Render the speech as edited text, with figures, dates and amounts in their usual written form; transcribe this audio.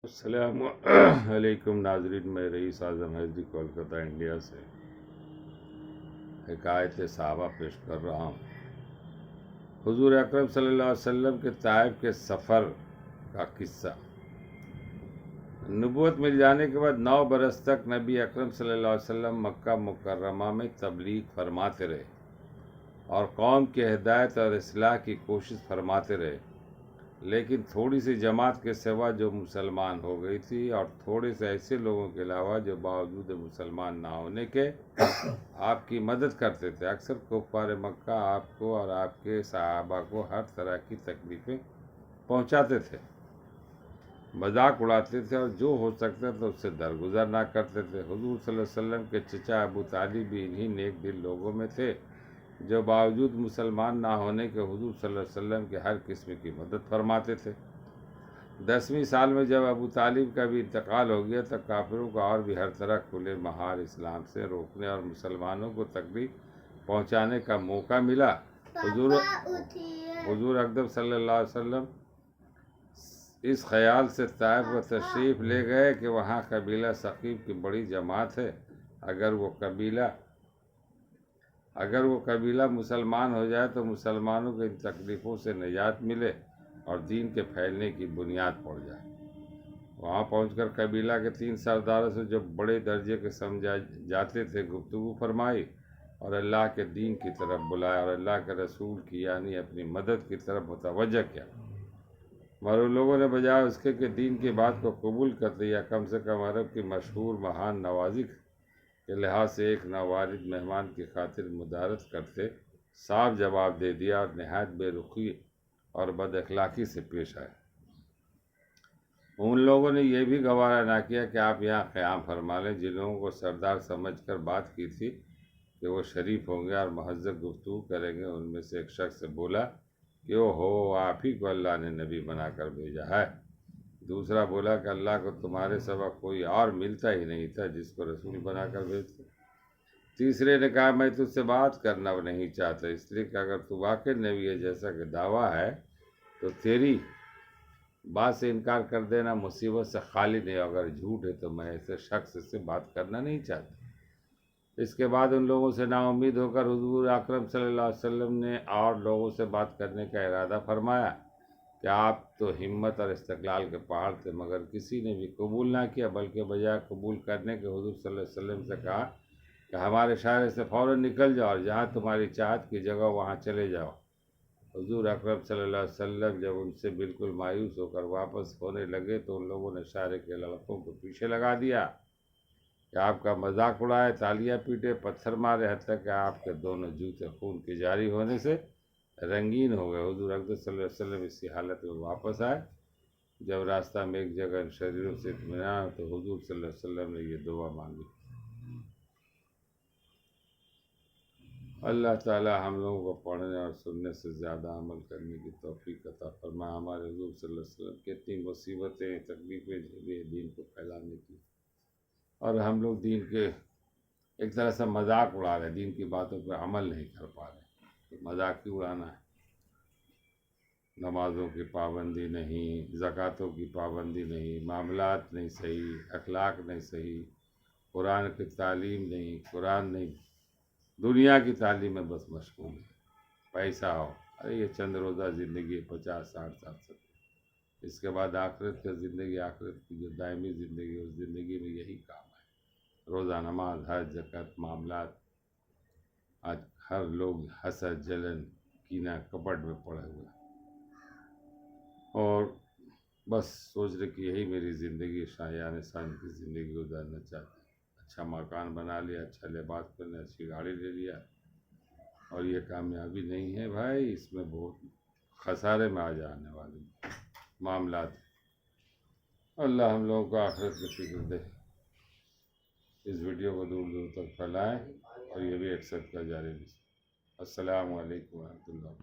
السلام علیکم ناظرین، میں رئیس اعظم حیدری کولکتہ انڈیا سے حکایت صحابہ پیش کر رہا ہوں۔ حضور اکرم صلی اللہ علیہ وسلم کے طائف کے سفر کا قصہ۔ نبوت مل جانے کے بعد 9 برس تک نبی اکرم صلی اللہ علیہ وسلم مکہ مکرمہ میں تبلیغ فرماتے رہے اور قوم کی ہدایت اور اصلاح کی کوشش فرماتے رہے، لیکن تھوڑی سی جماعت کے سوا جو مسلمان ہو گئی تھی اور تھوڑے سے ایسے لوگوں کے علاوہ جو باوجود مسلمان نہ ہونے کے آپ کی مدد کرتے تھے۔ اکثر کفار مکہ آپ کو اور آپ کے صحابہ کو ہر طرح کی تکلیفیں پہنچاتے تھے، مذاق اڑاتے تھے اور جو ہو سکتا تھا اس سے درگزر نہ کرتے تھے۔ حضور صلی اللہ علیہ وسلم کے چچا ابو طالب بھی انہی نیک دل لوگوں میں تھے جو باوجود مسلمان نہ ہونے کے حضور صلی اللہ علیہ وسلم کے ہر قسم کی مدد فرماتے تھے۔ 10ویں سال میں جب ابو طالب کا بھی انتقال ہو گیا تو کافروں کو اور بھی ہر طرح کھلے مہار اسلام سے روکنے اور مسلمانوں کو تکلیف پہنچانے کا موقع ملا۔ حضور اکرم صلی اللہ علیہ وسلم اس خیال سے طائف کو تشریف لے گئے کہ وہاں قبیلہ ثقیف کی بڑی جماعت ہے، اگر وہ قبیلہ مسلمان ہو جائے تو مسلمانوں کو ان تکلیفوں سے نجات ملے اور دین کے پھیلنے کی بنیاد پڑ جائے۔ وہاں پہنچ کر قبیلہ کے 3 سرداروں سے جو بڑے درجے کے سمجھا جاتے تھے گفتگو فرمائی اور اللہ کے دین کی طرف بلایا اور اللہ کے رسول کی یعنی اپنی مدد کی طرف متوجہ کیا، مگر ان لوگوں نے بجائے اس کے کہ دین کی بات کو قبول کرتے یا کم سے کم عرب کی مشہور مہان نوازی کے لحاظ سے ایک ناوارد مہمان کی خاطر مدارت کرتے، صاف جواب دے دیا اور نہایت بے رخی اور بد اخلاقی سے پیش آئے۔ ان لوگوں نے یہ بھی گوارا نہ کیا کہ آپ یہاں قیام فرما لیں۔ جن لوگوں کو سردار سمجھ کر بات کی تھی کہ وہ شریف ہوں گے اور مہذب گفتگو کریں گے، ان میں سے ایک شخص سے بولا کہ او ہو، آپ ہی کو اللہ نے نبی بنا کر بھیجا ہے۔ دوسرا بولا کہ اللہ کو تمہارے سوا کوئی اور ملتا ہی نہیں تھا جس کو رسول بنا کر بھیجتے۔ تیسرے نے کہا میں تجھ سے بات کرنا نہیں چاہتا، اس لیے کہ اگر تو واقع نبی ہے جیسا کہ دعویٰ ہے تو تیری بات سے انکار کر دینا مصیبت سے خالی نہیں، اگر جھوٹ ہے تو میں ایسے شخص سے بات کرنا نہیں چاہتا۔ اس کے بعد ان لوگوں سے نا امید ہو کر حضور اکرم صلی اللہ علیہ وسلم نے اور لوگوں سے بات کرنے کا ارادہ فرمایا کہ آپ تو ہمت اور استقلال کے پہاڑ تھے، مگر کسی نے بھی قبول نہ کیا، بلکہ بجائے قبول کرنے کے حضور صلی اللہ علیہ وسلم سے کہا کہ ہمارے شہر سے فوراً نکل جاؤ اور جہاں تمہاری چاہت کی جگہ وہاں چلے جاؤ۔ حضور اکرم صلی اللہ علیہ وسلم جب ان سے بالکل مایوس ہو کر واپس ہونے لگے تو ان لوگوں نے شہر کے لڑکوں کو پیچھے لگا دیا کہ آپ کا مذاق اڑائے، تالیاں پیٹے، پتھر مارے، حتیٰ کہ آپ کے دونوں جوتے خون کے جاری ہونے سے رنگین ہو گئے۔ حضور اکرم صلی اللہ علیہ وسلم اسی حالت میں واپس آئے۔ جب راستہ میں ایک جگہ ان شریروں سے اطمینان تو حضور صلی اللہ علیہ وسلم نے یہ دعا مانگی، اللہ تعالی ہم لوگوں کو پڑھنے اور سننے سے زیادہ عمل کرنے کی توفیق عطا فرمائے۔ ہمارے حضور صلی اللہ علیہ وسلم کتنی مصیبتیں تکلیفیں جھیلی دین کو پھیلانے کی، اور ہم لوگ دین کے ایک طرح سے مذاق اڑا رہے، دین کی باتوں پہ عمل نہیں کر پا رہے۔ مذاق کیوں اڑانا ہے؟ نمازوں کی پابندی نہیں، زکوٰۃوں کی پابندی نہیں، معاملات نہیں صحیح، اخلاق نہیں صحیح، قرآن کی تعلیم نہیں، قرآن نہیں، دنیا کی تعلیم میں بس مشغول ہے، پیسہ ہو، ارے یہ چند روزہ زندگی 50 60 سال سے، اس کے بعد آخرت کی زندگی، آخرت کی جو دائمی زندگی ہے اس زندگی میں یہی کام ہے، روزہ، نماز، حج، زکوٰۃ، معاملات۔ آج ہر لوگ حسد، جلن، کینہ، کپٹ میں پڑے ہوئے ہیں اور بس سوچ رہے کہ یہی میری زندگی شایان شان کی زندگی گزارنا چاہتے ہیں۔ اچھا مکان بنا لیا، اچھا لباس پہنا، اچھی گاڑی لے لیا، اور یہ کامیابی نہیں ہے بھائی، اس میں بہت خسارے میں آ جانے والے معاملات۔ اللہ ہم لوگوں کو آخرت کی فکر دے۔ اس ویڈیو کو دور دور تک پھیلائیں اور یہ بھی ایک صدقہ جاری ہے۔ السلام علیکم ورحمۃ اللہ۔